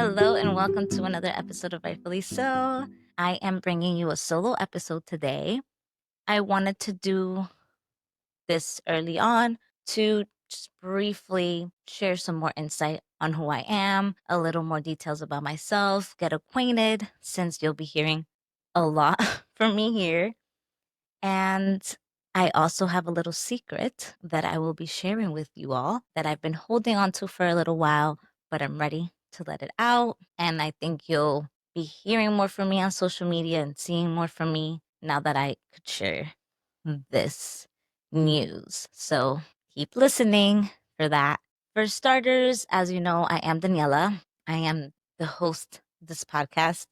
Hello, and welcome to another episode of Rightfully So. I am bringing you a solo episode today. I wanted to do this early on to just briefly share some more insight on who I am, a little more details about myself, get acquainted, since you'll be hearing a lot from me here. And I also have a little secret that I will be sharing with you all that I've been holding on to for a little while, but I'm ready to let it out. And I think you'll be hearing more from me on social media and seeing more from me now that I could share this news. So keep listening for that. For starters, as you know, I am Danyella. I am the host of this podcast.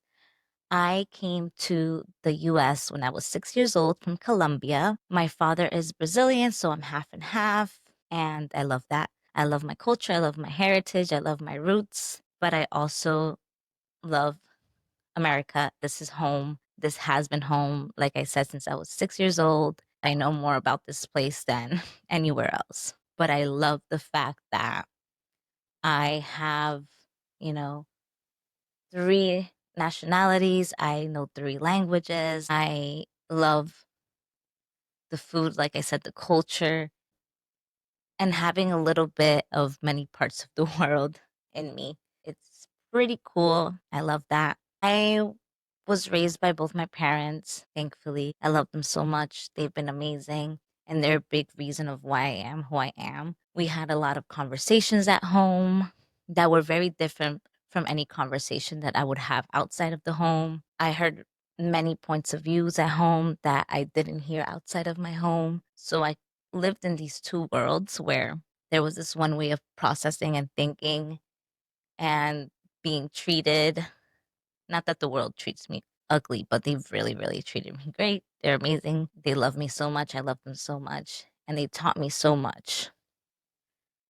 I came to the US when I was 6 years old from Colombia. My father is Brazilian, so I'm half and half, and I love that. I love my culture, I love my heritage, I love my roots, but I also love America. This is home. This has been home, like I said, since I was 6 years old. I know more about this place than anywhere else, but I love the fact that I have, you know, three nationalities. I know three languages. I love the food, like I said, the culture, and having a little bit of many parts of the world in me. It's pretty cool. I love that. I was raised by both my parents, thankfully. I love them so much. They've been amazing, and they're a big reason of why I am who I am. We had a lot of conversations at home that were very different from any conversation that I would have outside of the home. I heard many points of views at home that I didn't hear outside of my home. So I lived in these two worlds where there was this one way of processing and thinking and being treated. Not that the world treats me ugly, but they've really, really treated me great. They're amazing. They love me so much. I love them so much. And they taught me so much.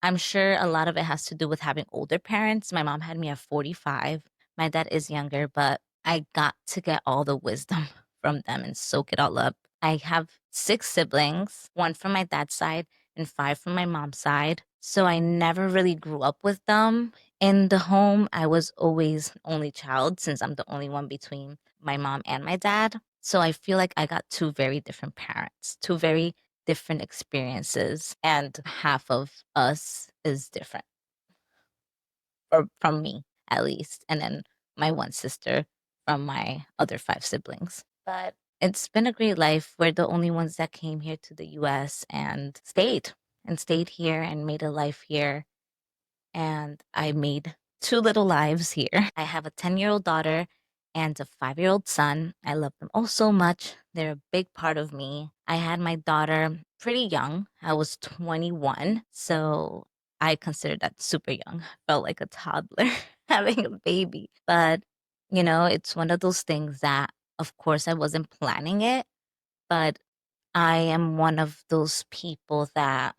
I'm sure a lot of it has to do with having older parents. My mom had me at 45. My dad is younger, but I got to get all the wisdom from them and soak it all up. I have six siblings, one from my dad's side and five from my mom's side. So I never really grew up with them in the home. I was always an only child since I'm the only one between my mom and my dad. So I feel like I got two very different parents, two very different experiences, and half of us is different, or from me at least, and then my one sister from my other five siblings. But it's been a great life. We're the only ones that came here to the US and stayed here and made a life here. And I made two little lives here. I have a 10-year-old daughter and a 5-year-old son. I love them all so much. They're a big part of me. I had my daughter pretty young. I was 21. So I considered that super young. Felt like a toddler having a baby. But, it's one of those things that, of course, I wasn't planning it. But I am one of those people that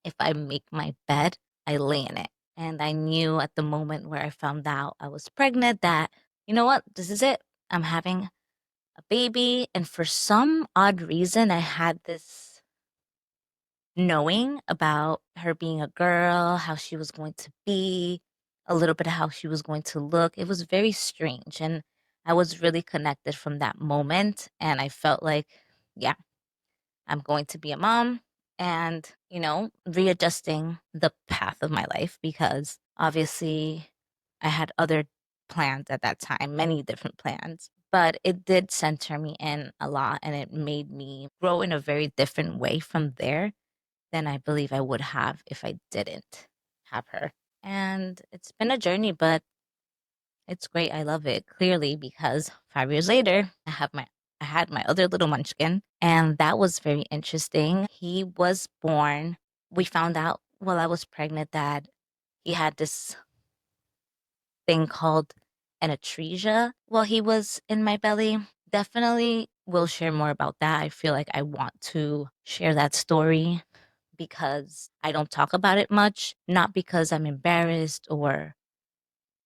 if I make my bed, I lay in it. And I knew at the moment where I found out I was pregnant that, you know what, this is it. I'm having a baby. And for some odd reason, I had this knowing about her being a girl, how she was going to be, a little bit of how she was going to look. It was very strange. And I was really connected from that moment. And I felt like, yeah, I'm going to be a mom and, readjusting the path of my life because obviously I had other plans at that time, many different plans, but it did center me in a lot and it made me grow in a very different way from there than I believe I would have if I didn't have her. And it's been a journey, but it's great. I love it clearly because 5 years later, I had my other little munchkin, and that was very interesting. He was born. We found out while I was pregnant that he had this thing called an atresia while he was in my belly. Definitely will share more about that. I feel like I want to share that story because I don't talk about it much, not because I'm embarrassed or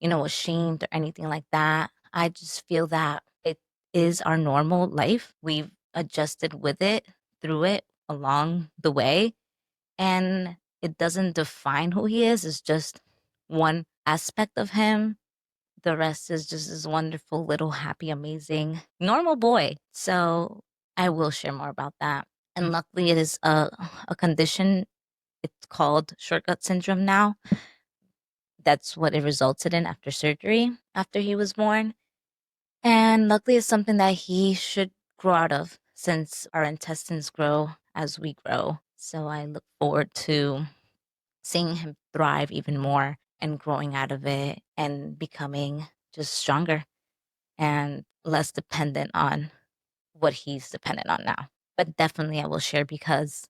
ashamed or anything like that. I just feel that it is our normal life. We've adjusted with it, through it, along the way. And it doesn't define who he is. It's just one aspect of him. The rest is just this wonderful little happy, amazing, normal boy. So I will share more about that. And luckily, it is a condition. It's called short gut syndrome now. That's what it resulted in after surgery, after he was born. And luckily, it's something that he should grow out of since our intestines grow as we grow. So I look forward to seeing him thrive even more and growing out of it and becoming just stronger and less dependent on what he's dependent on now. But definitely, I will share because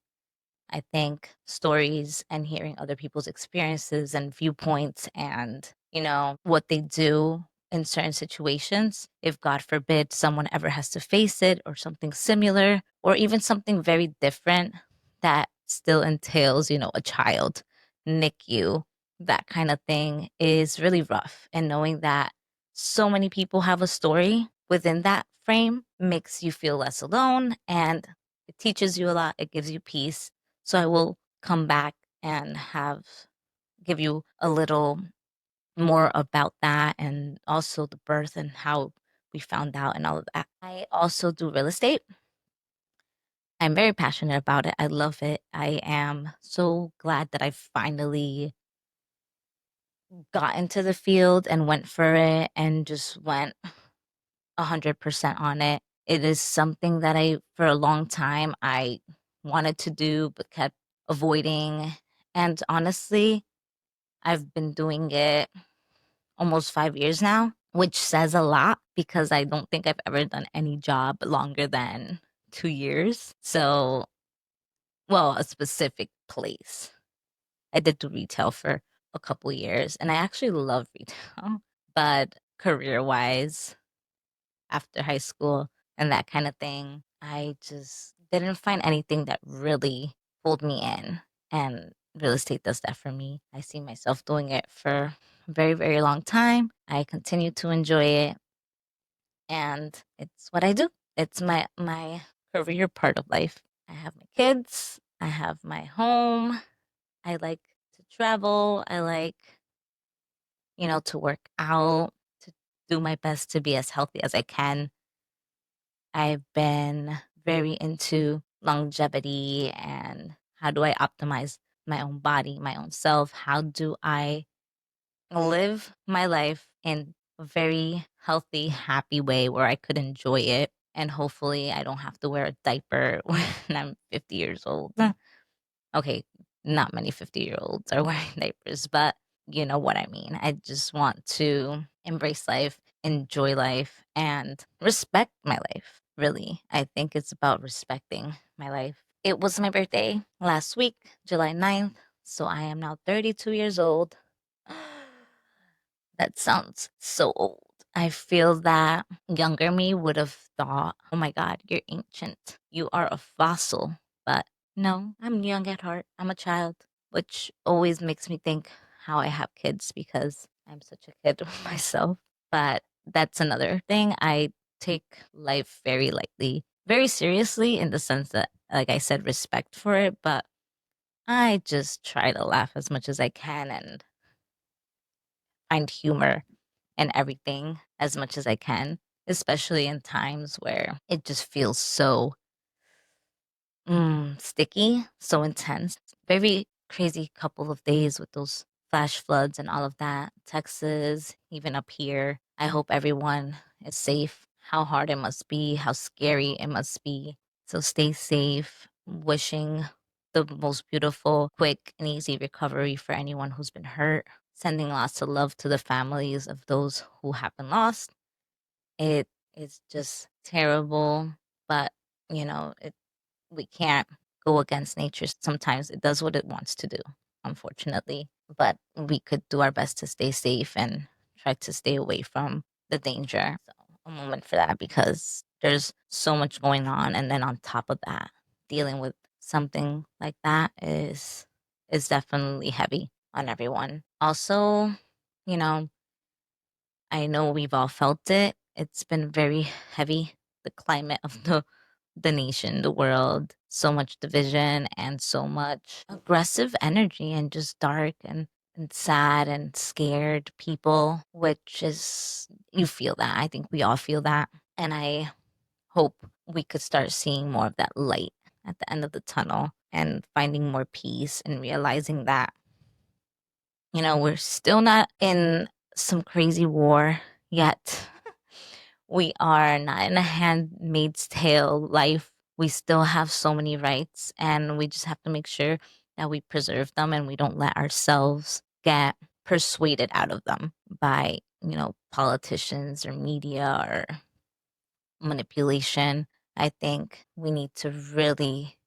I think stories and hearing other people's experiences and viewpoints and, what they do in certain situations, if God forbid someone ever has to face it or something similar or even something very different that still entails, a child, NICU, that kind of thing is really rough. And knowing that so many people have a story within that frame makes you feel less alone and it teaches you a lot. It gives you peace. So I will come back and give you a little more about that and also the birth and how we found out and all of that. I also do real estate. I'm very passionate about it. I love it. I am so glad that I finally got into the field and went for it and just went 100% on it. It is something that for a long time, I wanted to do, but kept avoiding. And honestly, I've been doing it almost 5 years now, which says a lot because I don't think I've ever done any job longer than 2 years. So, well, a specific place. I did do retail for a couple years and I actually love retail, but career wise, after high school and that kind of thing, I just didn't find anything that really pulled me in. And real estate does that for me. I see myself doing it for a very, very long time. I continue to enjoy it. And it's what I do. It's my career part of life. I have my kids. I have my home. I like to travel. I like, to work out, to do my best to be as healthy as I can. I've been very into longevity and how do I optimize my own body, my own self? How do I live my life in a very healthy, happy way where I could enjoy it? And hopefully, I don't have to wear a diaper when I'm 50 years old. Okay, not many 50-year-olds are wearing diapers, but you know what I mean. I just want to embrace life, enjoy life, and respect my life, really. I think it's about respecting my life. It was my birthday last week, July 9th, so I am now 32 years old. That sounds so old. I feel that younger me would have thought, oh my God, you're ancient. You are a fossil. But no, I'm young at heart. I'm a child, which always makes me think how I have kids because I'm such a kid myself. But that's another thing. I take life very lightly, very seriously in the sense that, like I said, respect for it. But I just try to laugh as much as I can and find humor in everything as much as I can, especially in times where it just feels so sticky, so intense. Very crazy couple of days with those flash floods and all of that. Texas, even up here. I hope everyone is safe. How hard it must be, how scary it must be. So stay safe. Wishing the most beautiful, quick, and easy recovery for anyone who's been hurt. Sending lots of love to the families of those who have been lost. It is just terrible, but we can't go against nature. Sometimes it does what it wants to do, unfortunately. But we could do our best to stay safe and try to stay away from the danger. So a moment for that because there's so much going on. And then on top of that, dealing with something like that is definitely heavy on everyone. Also, you know, I know we've all felt it. It's been very heavy, the climate of the nation, the world, so much division and so much aggressive energy and just dark and and sad and scared people, which is, you feel that. I think we all feel that. And I hope we could start seeing more of that light at the end of the tunnel and finding more peace and realizing that, we're still not in some crazy war yet. We are not in a handmaid's tale life. We still have so many rights, and we just have to make sure that we preserve them and we don't let ourselves get persuaded out of them by, politicians or media or manipulation. I think we need to really,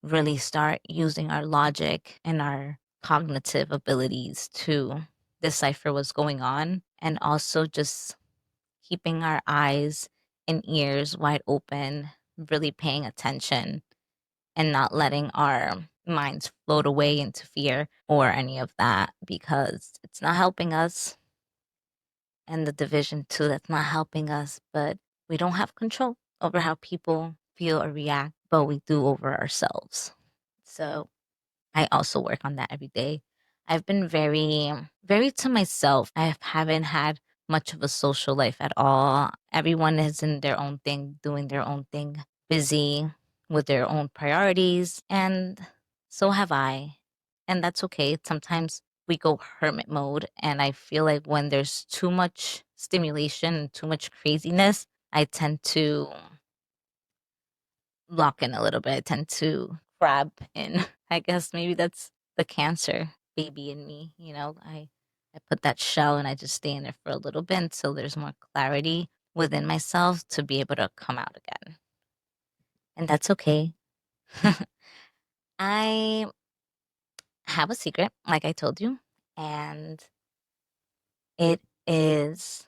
really start using our logic and our cognitive abilities to decipher what's going on, and also just keeping our eyes and ears wide open, really paying attention and not letting our minds float away into fear or any of that, because it's not helping us. And the division too, that's not helping us. But we don't have control over how people feel or react, but we do over ourselves. So I also work on that every day. I've been very, very to myself. I haven't had much of a social life at all. Everyone is in their own thing, doing their own thing, busy with their own priorities. And so have I. And that's okay. Sometimes we go hermit mode. And I feel like when there's too much stimulation and too much craziness, I tend to lock in a little bit. I tend to crab in. I guess maybe that's the cancer baby in me. I put that shell and I just stay in there for a little bit until there's more clarity within myself to be able to come out again. And that's okay. I have a secret, like I told you, and it is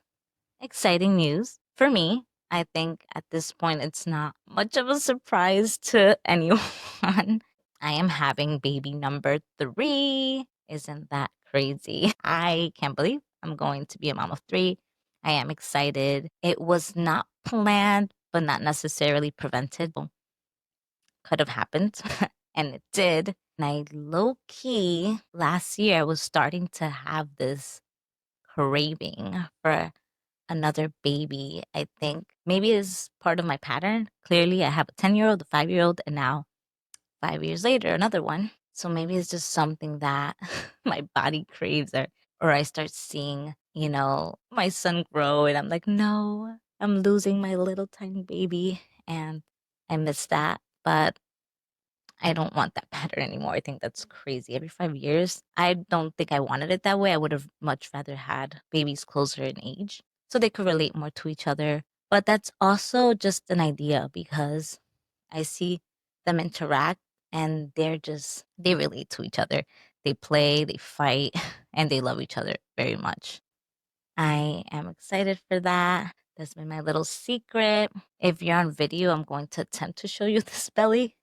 exciting news for me. I think at this point, it's not much of a surprise to anyone. I am having baby number 3. Isn't that crazy? I can't believe I'm going to be a mom of 3. I am excited. It was not planned, but not necessarily prevented. Could have happened, and it did. And I low key, last year, I was starting to have this craving for another baby. I think maybe is part of my pattern. Clearly, I have a 10-year-old, a 5-year-old, and now 5 years later, another one. So maybe it's just something that my body craves, or I start seeing, my son grow, and I'm like, no, I'm losing my little tiny baby, and I miss that. But I don't want that pattern anymore. I think that's crazy. Every 5 years, I don't think I wanted it that way. I would have much rather had babies closer in age so they could relate more to each other. But that's also just an idea, because I see them interact and they relate to each other. They play, they fight, and they love each other very much. I am excited for that. That's been my little secret. If you're on video, I'm going to attempt to show you this belly.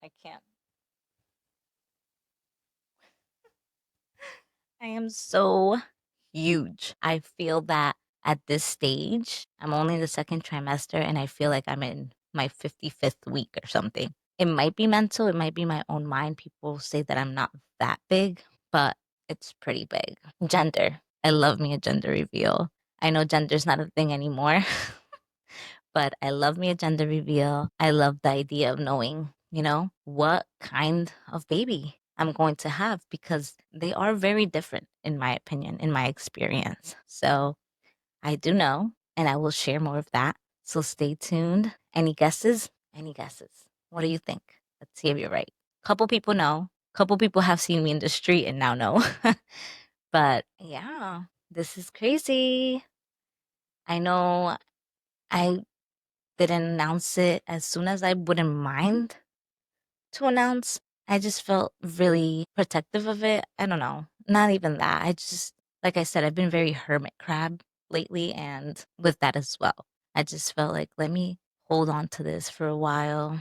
I can't. I am so huge. I feel that at this stage, I'm only in the second trimester, and I feel like I'm in my 55th week or something. It might be mental, it might be my own mind. People say that I'm not that big, but it's pretty big. Gender. I love me a gender reveal. I know gender's not a thing anymore, but I love me a gender reveal. I love the idea of knowing, what kind of baby I'm going to have, because they are very different, in my opinion, in my experience. So I do know, and I will share more of that. So stay tuned. Any guesses? Any guesses? What do you think? Let's see if you're right. Couple people know. Couple people have seen me in the street and now know. But yeah, this is crazy. I know I didn't announce it as soon as I wouldn't mind to announce. I just felt really protective of it. I don't know. Not even that. I just, like I said, I've been very hermit crab lately, and with that as well. I just felt like, let me hold on to this for a while.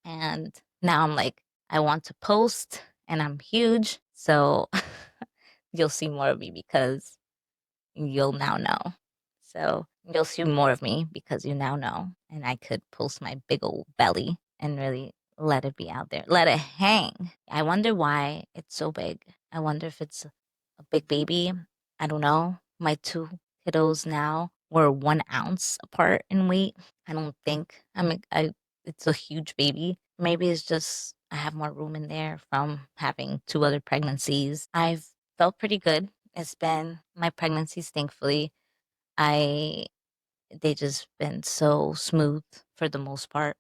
And now I'm like, I want to post, and I'm huge. So you'll see more of me because you'll now know. So you'll see more of me because you now know. And I could post my big old belly and really let it be out there. Let it hang. I wonder why it's so big. I wonder if it's a big baby. I don't know. My two kiddos now were 1 ounce apart in weight. I don't think it's a huge baby. Maybe it's just I have more room in there from having two other pregnancies. I've felt pretty good. It's been my pregnancies, thankfully. I they just been so smooth for the most part,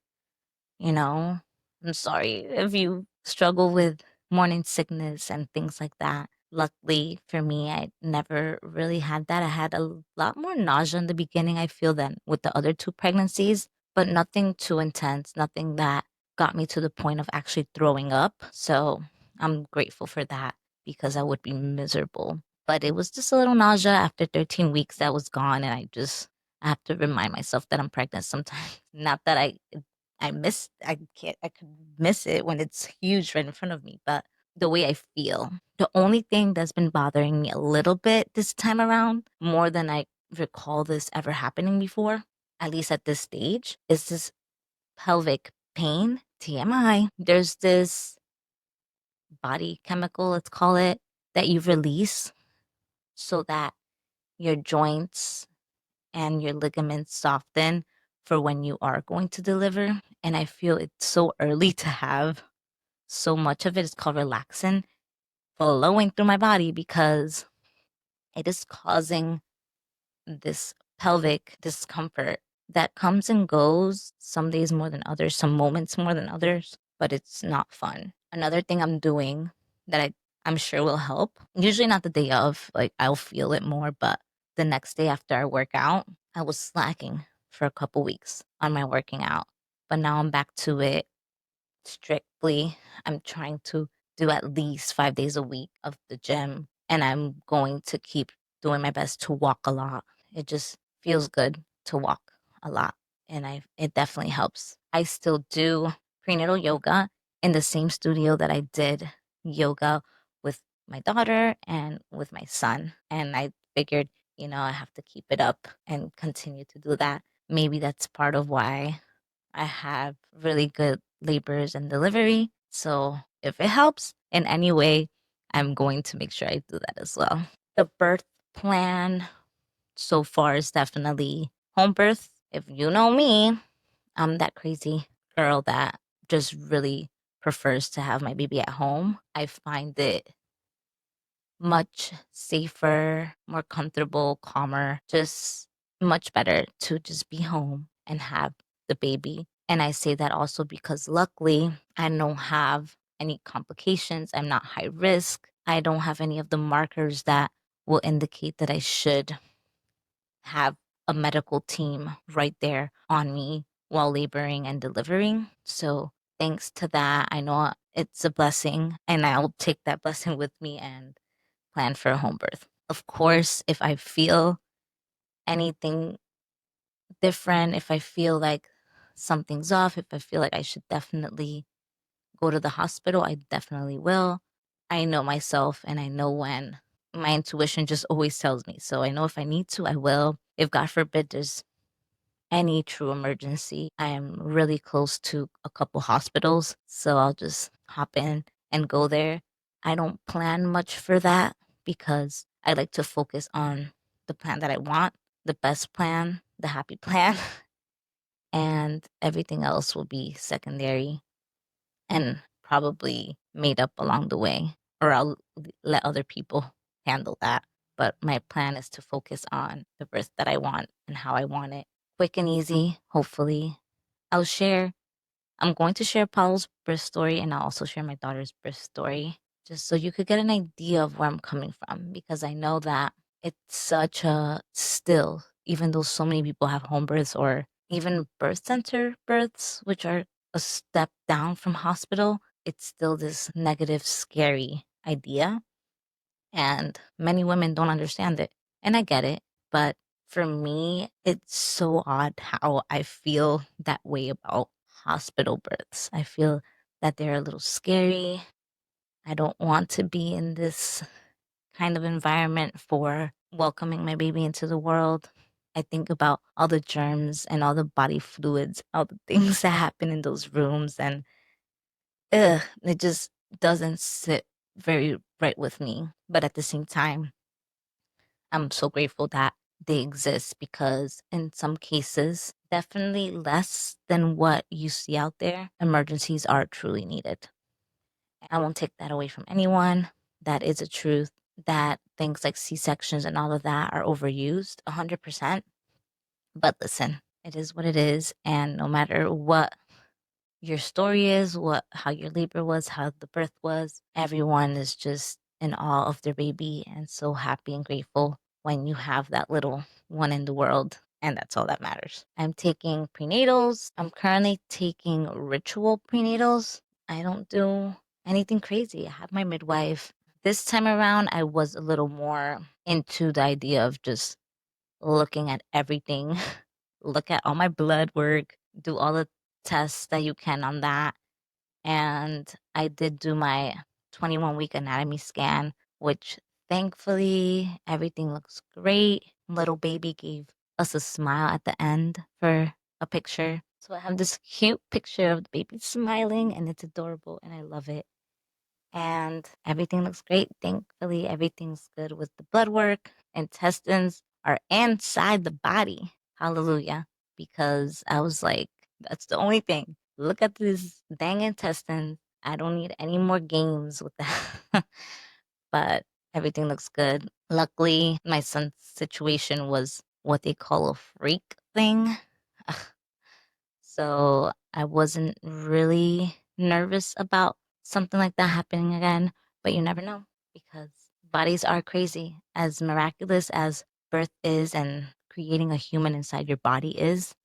you know? I'm sorry if you struggle with morning sickness and things like that. Luckily for me, I never really had that. I had a lot more nausea in the beginning, I feel, than with the other two pregnancies, but nothing too intense, nothing that got me to the point of actually throwing up. So I'm grateful for that because I would be miserable. But it was just a little nausea after 13 weeks that was gone. And I have to remind myself that I'm pregnant sometimes. Not that I could miss it when it's huge right in front of me, but the way I feel. The only thing that's been bothering me a little bit this time around, more than I recall this ever happening before, at least at this stage, is this pelvic pain, TMI. There's this body chemical, let's call it, that you release so that your joints and your ligaments soften for when you are going to deliver. And I feel it's so early to have so much of it. It's called relaxin flowing through my body because it is causing this pelvic discomfort that comes and goes, some days more than others, some moments more than others, but it's not fun. Another thing I'm doing that I'm sure will help, usually not the day of, like I'll feel it more, but the next day after I work out, I was slacking for a couple weeks on my working out, but now I'm back to it strictly. I'm trying to do at least 5 days a week of the gym, and I'm going to keep doing my best to walk a lot. It just feels good to walk a lot, and it definitely helps. I still do prenatal yoga in the same studio that I did yoga with my daughter and with my son, and I figured, I have to keep it up and continue to do that. Maybe that's part of why I have really good labors and delivery. So if it helps in any way, I'm going to make sure I do that as well. The birth plan so far is definitely home birth. If you know me, I'm that crazy girl that just really prefers to have my baby at home. I find it much safer, more comfortable, calmer, just much better to just be home and have the baby. And I say that also because luckily I don't have any complications. I'm not high risk. I don't have any of the markers that will indicate that I should have a medical team right there on me while laboring and delivering. So thanks to that, I know it's a blessing and I'll take that blessing with me and plan for a home birth. Of course, if I feel anything different, if I feel like something's off, if I feel like I should definitely go to the hospital, I definitely will. I know myself and I know when. My intuition just always tells me. So I know if I need to, I will. If God forbid there's any true emergency, I am really close to a couple hospitals. So I'll just hop in and go there. I don't plan much for that because I like to focus on the plan that I want, the best plan, the happy plan, and everything else will be secondary and probably made up along the way, or I'll let other people handle that. But my plan is to focus on the birth that I want and how I want it. Quick and easy, hopefully. I'll share, I'm going to share Paul's birth story and I'll also share my daughter's birth story just so you could get an idea of where I'm coming from because I know that it's such a still, even though so many people have home births or even birth center births, which are a step down from hospital, it's still this negative, scary idea. And many women don't understand it. And I get it. But for me, it's so odd how I feel that way about hospital births. I feel that they're a little scary. I don't want to be in this kind of environment for welcoming my baby into the world. I think about all the germs and all the body fluids, all the things that happen in those rooms, and it just doesn't sit very right with me. But at the same time, I'm so grateful that they exist because in some cases, definitely less than what you see out there, emergencies are truly needed. I won't take that away from anyone. That is a truth that things like C-sections and all of that are overused 100%. But listen, it is what it is. And no matter what your story is, how your labor was, how the birth was, everyone is just in awe of their baby and so happy and grateful when you have that little one in the world. And that's all that matters. I'm taking prenatals. I'm currently taking ritual prenatals. I don't do anything crazy. I have my midwife. This time around, I was a little more into the idea of just looking at everything, look at all my blood work, do all the tests that you can on that. And I did do my 21-week anatomy scan, which thankfully everything looks great. Little baby gave us a smile at the end for a picture. So I have this cute picture of the baby smiling and it's adorable and I love it. And everything looks great. Thankfully, everything's good with the blood work. Intestines are inside the body. Hallelujah. Because I was like, that's the only thing. Look at these dang intestines. I don't need any more games with that. But everything looks good. Luckily, my son's situation was what they call a freak thing. So I wasn't really nervous about something like that happening again, but you never know because bodies are crazy. As miraculous as birth is and creating a human inside your body is,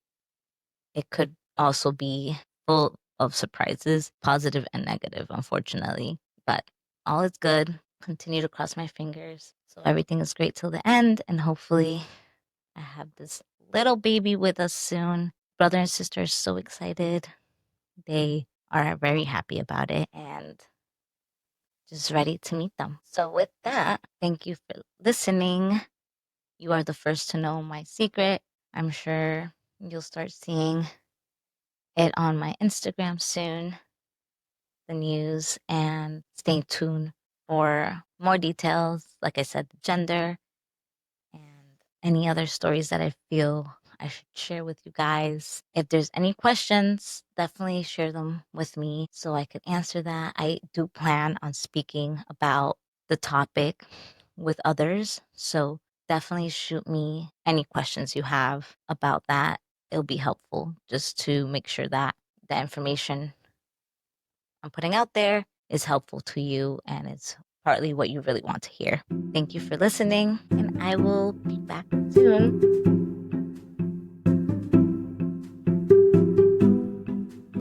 it could also be full of surprises, positive and negative, unfortunately. But all is good. Continue to cross my fingers. So everything is great till the end, and hopefully I have this little baby with us soon. Brother and sister are so excited. They are very happy about it and just ready to meet them. So, with that, thank you for listening. You are the first to know my secret. I'm sure you'll start seeing it on my Instagram soon, the news, and stay tuned for more details. Like I said, the gender and any other stories that I feel I should share with you guys. If there's any questions, definitely share them with me so I could answer that. I do plan on speaking about the topic with others. So definitely shoot me any questions you have about that. It'll be helpful just to make sure that the information I'm putting out there is helpful to you and it's partly what you really want to hear. Thank you for listening, and I will be back soon